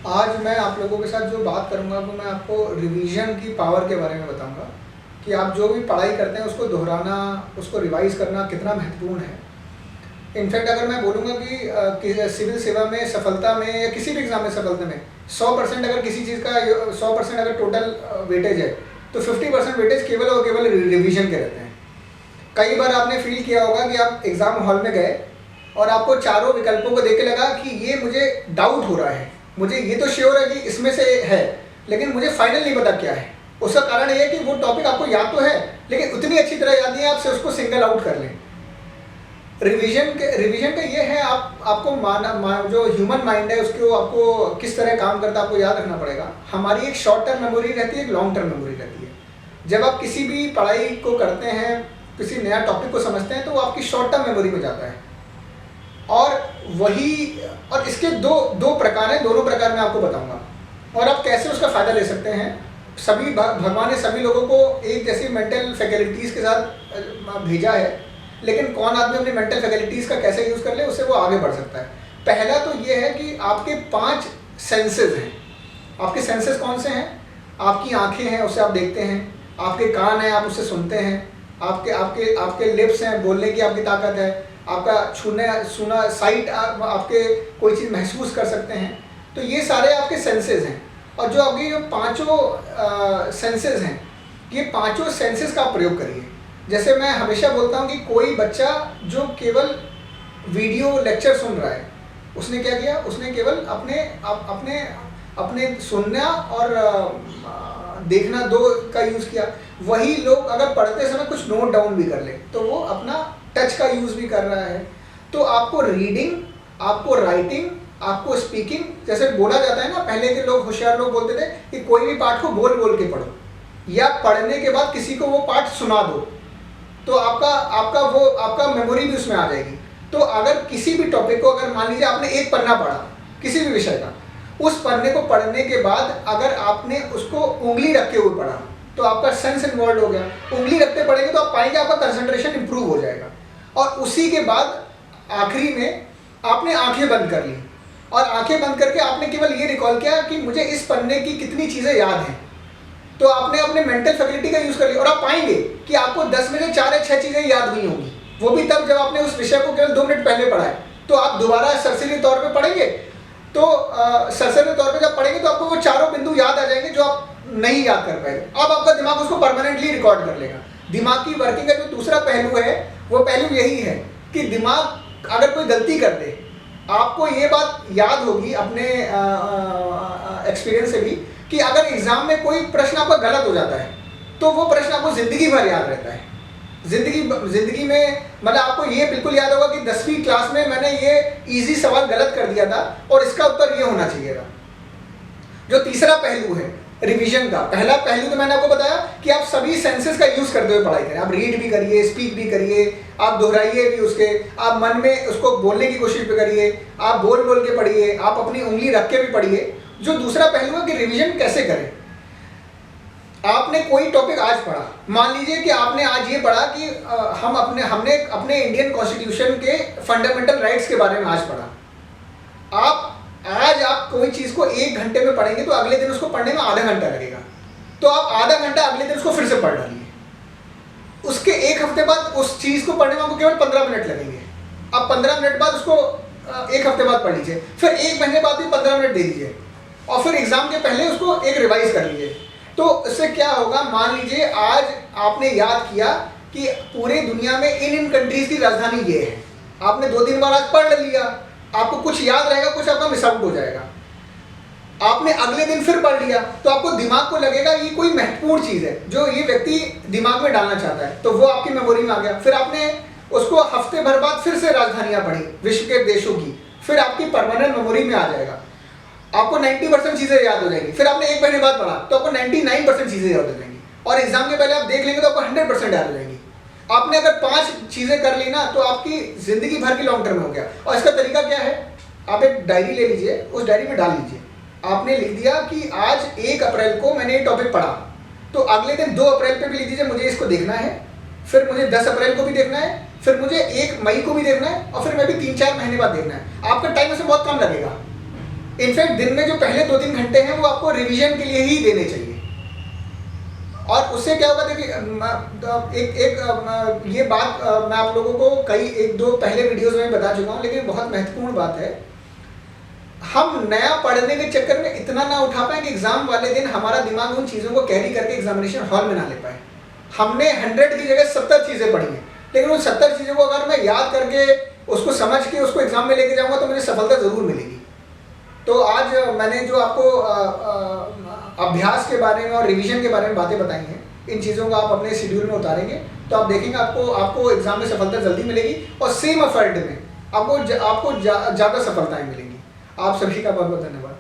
आज मैं आप लोगों के साथ जो बात करूंगा वो मैं आपको रिवीजन की पावर के बारे में बताऊंगा कि आप जो भी पढ़ाई करते हैं उसको दोहराना, उसको रिवाइज करना कितना महत्वपूर्ण है। इनफैक्ट अगर मैं बोलूँगा कि सिविल सेवा में सफलता में या किसी भी एग्ज़ाम में सफलता में 100% अगर किसी चीज़ का 100% अगर टोटल वेटेज है तो 50% वेटेज केवल और केवल रिवीजन के रहते हैं। कई बार आपने फील किया होगा कि आप एग्ज़ाम हॉल में गए और आपको चारों विकल्पों को देख के लगा कि ये मुझे डाउट हो रहा है, मुझे ये तो श्योर है कि इसमें से है, लेकिन मुझे फाइनल नहीं पता क्या है। उसका कारण ये है कि वो टॉपिक आपको याद तो है लेकिन उतनी अच्छी तरह याद नहीं है, आपसे उसको सिंगल आउट कर लें। रिवीजन का ये है, आपको जो ह्यूमन माइंड है उसको आपको किस तरह काम करता है आपको याद रखना पड़ेगा। हमारी एक शॉर्ट टर्म मेमोरी रहती है, एक लॉन्ग टर्म मेमोरी रहती है। जब आप किसी भी पढ़ाई को करते हैं, किसी नया टॉपिक को समझते हैं तो वो आपकी शॉर्ट टर्म मेमोरी में जाता है। और इसके दो प्रकार हैं, दोनों प्रकार मैं आपको बताऊंगा और आप कैसे उसका फ़ायदा ले सकते हैं। भगवान ने सभी लोगों को एक जैसी मेंटल फैकल्टीज़ के साथ भेजा है, लेकिन कौन आदमी अपनी मेंटल फैकल्टीज़ का कैसे यूज़ कर ले उससे वो आगे बढ़ सकता है। पहला तो ये है कि आपके 5 सेंसेस हैं। आपके सेंसेस कौन से हैं? आपकी आंखें हैं, उससे आप देखते हैं। आपके कान हैं, आप उससे सुनते हैं। आपके लिप्स हैं, बोलने की आपकी ताकत है। आपका सुना साइट, आपके कोई चीज़ महसूस कर सकते हैं। तो ये सारे आपके सेंसेस हैं। और जो आपके ये पांचों सेंसेस हैं, ये पांचों सेंसेस का आप प्रयोग करिए। जैसे मैं हमेशा बोलता हूँ कि कोई बच्चा जो केवल वीडियो लेक्चर सुन रहा है, उसने क्या किया? उसने केवल अपने सुनना और देखना 2 का यूज़ किया। वही लोग अगर पढ़ते समय कुछ नोट डाउन भी कर ले तो वो अपना टच का यूज़ भी कर रहा है। तो आपको रीडिंग, आपको राइटिंग, आपको स्पीकिंग, जैसे बोला जाता है ना, पहले के लोग, होशियार लोग बोलते थे कि कोई भी पाठ को बोल बोल के पढ़ो या पढ़ने के बाद किसी को वो पाठ सुना दो, तो आपका मेमोरी भी उसमें आ जाएगी। तो अगर किसी भी टॉपिक को, अगर मान लीजिए आपने एक पन्ना पढ़ा किसी भी विषय का, उस पन्ने को पढ़ने के बाद अगर आपने उसको उंगली रख के हुए पढ़ा तो आपका सेंस इन्वॉल्व हो गया। उंगली रखते पढ़ेंगे तो आप पाएंगे आपका कंसंट्रेशन इंप्रूव हो जाएगा। और उसी के बाद आखिरी में आपने आंखें बंद कर ली और आंखें बंद करके आपने केवल ये रिकॉल किया कि मुझे इस पन्ने की कितनी चीज़ें याद हैं। तो आपने अपने मेंटल फैकल्टी का यूज़ कर लिया और आप पाएंगे कि आपको 10 में से 4 या 6 चीज़ें याद हुई होंगी, वो भी तब जब आपने उस विषय को केवल 2 मिनट पहले पढ़ा है। तो आप दोबारा सरसरी तौर पर पढ़ेंगे तो सरसरी तौर पर जब पढ़ेंगे तो आपको वो चारों बिंदु याद आ जाएंगे जो आप नहीं याद कर पाएंगे। अब आपका दिमाग उसको परमानेंटली रिकॉर्ड कर लेगा। दिमाग की वर्किंग का जो दूसरा पहलू है वो पहलू यही है कि दिमाग अगर कोई गलती कर दे, आपको ये बात याद होगी अपने एक्सपीरियंस से भी कि अगर एग्जाम में कोई प्रश्न आपका गलत हो जाता है तो वो प्रश्न आपको ज़िंदगी भर याद रहता है। ज़िंदगी में मतलब आपको ये बिल्कुल याद होगा कि 10वीं क्लास में मैंने ये इजी सवाल गलत कर दिया था और इसका उत्तर ये होना चाहिए था। जो तीसरा पहलू है रिवीजन का, पहला पहलू तो मैंने आपको बताया कि आप सभी सेंसेस का यूज़ करते हुए पढ़ाई करें। आप रीड भी करिए, स्पीक भी करिए, आप दोहराइए भी उसके, आप मन में उसको बोलने की कोशिश भी करिए, आप बोल बोल के पढ़िए, आप अपनी उंगली रख के भी पढ़िए। जो दूसरा पहलू है कि रिवीजन कैसे करें। आपने कोई टॉपिक आज पढ़ा, मान लीजिए कि आपने आज ये पढ़ा कि हमने अपने इंडियन कॉन्स्टिट्यूशन के फंडामेंटल राइट्स के बारे में आज पढ़ा। आज आप कोई चीज़ को 1 घंटे में पढ़ेंगे तो अगले दिन उसको पढ़ने में आधा घंटा लगेगा। तो आप आधा घंटा अगले दिन उसको फिर से पढ़ डालिए। उसके 1 हफ्ते बाद उस चीज़ को पढ़ने में आपको केवल 15 मिनट लगेंगे। अब 15 मिनट बाद उसको 1 हफ्ते बाद पढ़ लीजिए, फिर 1 महीने बाद भी 15 मिनट दे दीजिए और फिर एग्जाम के पहले उसको एक रिवाइज कर लीजिए। तो इससे क्या होगा, मान लीजिए आज आपने याद किया कि पूरे दुनिया में इन कंट्रीज की राजधानी ये है, आपने 2 दिन बाद आज पढ़ लिया, आपको कुछ याद रहेगा, कुछ आपका मिस आउट हो जाएगा। आपने अगले दिन फिर पढ़ लिया तो आपको दिमाग को लगेगा ये कोई महत्वपूर्ण चीज़ है जो ये व्यक्ति दिमाग में डालना चाहता है, तो वो आपकी मेमोरी में आ गया। फिर आपने उसको हफ्ते भर बाद फिर से राजधानियाँ पढ़ी विश्व के देशों की, फिर आपकी परमानेंट मेमोरी में आ जाएगा। आपको 90% चीज़ें याद हो जाएंगी। फिर आपने 1 महीने बाद पढ़ा तो आपको 99% चीज़ें याद हो जाएंगी और एग्जाम के पहले आप देख लेंगे तो आपको 100% याद हो जाएंगी। आपने अगर 5 चीज़ें कर ली ना तो आपकी ज़िंदगी भर की लॉन्ग टर्म हो गया। और इसका तरीका क्या है, आप एक डायरी ले लीजिए, उस डायरी में डाल लीजिए, आपने लिख दिया कि आज 1 अप्रैल को मैंने ये टॉपिक पढ़ा, तो अगले दिन 2 अप्रैल पे भी लिख दीजिए मुझे इसको देखना है, फिर मुझे 10 अप्रैल को भी देखना है, फिर मुझे 1 मई को भी देखना है और फिर मैं भी 3-4 महीने बाद देखना है। आपका टाइम उसमें बहुत कम लगेगा। इनफैक्ट दिन में जो पहले 2-3 घंटे हैं वो आपको रिवीजन के लिए ही देने चाहिए। और उससे क्या होगा, देखिए ये बात मैं आप लोगों को कई 1-2 पहले वीडियोस में बता चुका हूँ, लेकिन बहुत महत्वपूर्ण बात है। हम नया पढ़ने के चक्कर में इतना ना उठा पाए कि एग्जाम वाले दिन हमारा दिमाग उन चीज़ों को कैरी करके एग्जामिनेशन हॉल में ना ले पाए। हमने 100 की जगह 70 चीज़ें पढ़ी हैं, लेकिन उन 70 चीज़ों को अगर मैं याद करके उसको समझ के उसको एग्जाम में लेके जाऊँगा तो मुझे सफलता ज़रूर मिलेगी। तो आज मैंने जो आपको अभ्यास के बारे में और रिवीजन के बारे में बातें बताई हैं, इन चीज़ों को आप अपने शेड्यूल में उतारेंगे तो आप देखेंगे आपको एग्जाम में सफलता जल्दी मिलेगी और सेम एफर्ट में आपको ज़्यादा सफलताएं मिलेंगी। आप सभी का बहुत बहुत धन्यवाद।